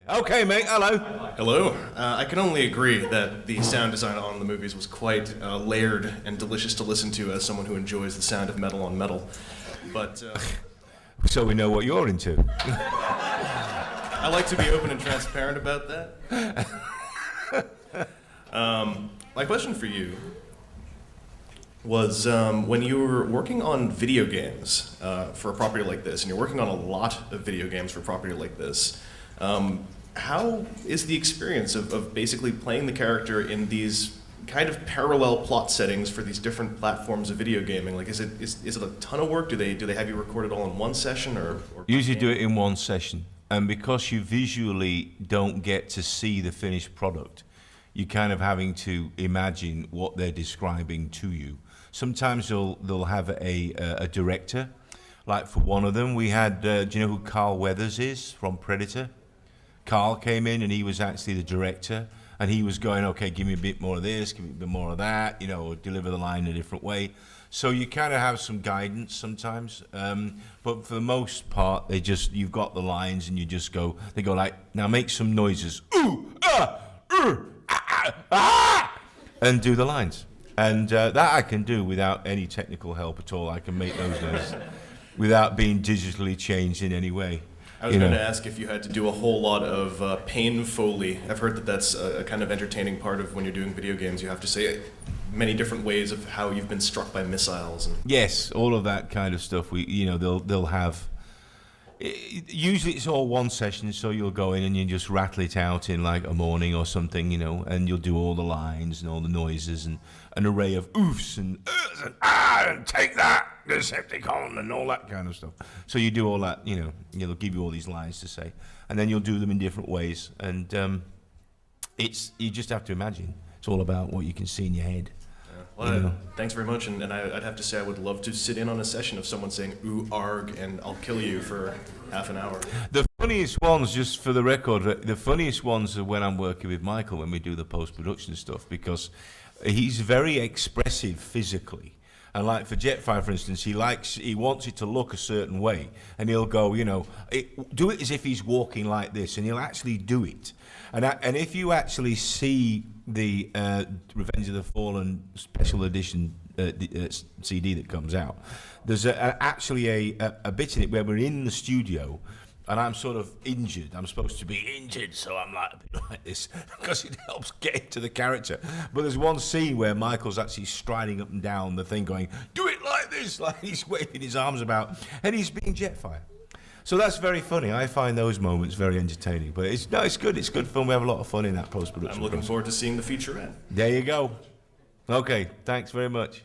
Okay, mate, hello. Hello. I can only agree that the sound design on the movies was quite layered and delicious to listen to as someone who enjoys the sound of metal on metal. But So we know what you're into. I like to be open and transparent about that. My question for you was when you were working on video games for a property like this, and you're working on a lot of video games for a property like this, how is the experience of basically playing the character in these kind of parallel plot settings for these different platforms of video gaming? Like, is it a ton of work? Do they have you record it all in one session or Usually do it in one session, and because you visually don't get to see the finished product, you're kind of having to imagine what they're describing to you. Sometimes they'll have a director. Like for one of them, we had, do you know who Carl Weathers is from Predator? Carl came in and he was actually the director, and he was going, okay, give me a bit more of this, give me a bit more of that, you know, or deliver the line in a different way. So you kind of have some guidance sometimes, but for the most part, you've got the lines and you just go, they go like, now make some noises, ooh, ah, ah, and do the lines. And that I can do without any technical help at all. I can make those noises without being digitally changed in any way. I was going to ask if you had to do a whole lot of pain Foley. I've heard that that's a kind of entertaining part of when you're doing video games. You have to say many different ways of how you've been struck by missiles. And yes, all of that kind of stuff. They'll have. Usually it's all one session, so you'll go in and you just rattle it out in like a morning or something, you know, and you'll do all the lines and all the noises and an array of oofs and and take that, Decepticon, and all that kind of stuff. So you do all that, you know, they'll give you all these lines to say, and then you'll do them in different ways, and you just have to imagine. It's all about what you can see in your head. Well, thanks very much, and I'd have to say I would love to sit in on a session of someone saying "ooh, arg," and I'll kill you for half an hour. The funniest ones, just for the record, the funniest ones are when I'm working with Michael when we do the post-production stuff, because he's very expressive physically. And like for Jetfire, for instance, he wants it to look a certain way, and he'll go, do it as if he's walking like this, and he'll actually do it. And if you actually see the Revenge of the Fallen special edition CD that comes out, there's actually a bit in it where we're in the studio, and I'm sort of injured. I'm supposed to be injured, so I'm like a bit like this because it helps get into the character. But there's one scene where Michael's actually striding up and down the thing going, do it like this, like he's waving his arms about, and he's being Jetfire. So that's very funny. I find those moments very entertaining. But it's good. It's good fun. We have a lot of fun in that post-production. I'm looking forward to seeing the featurette. There you go. Okay, thanks very much.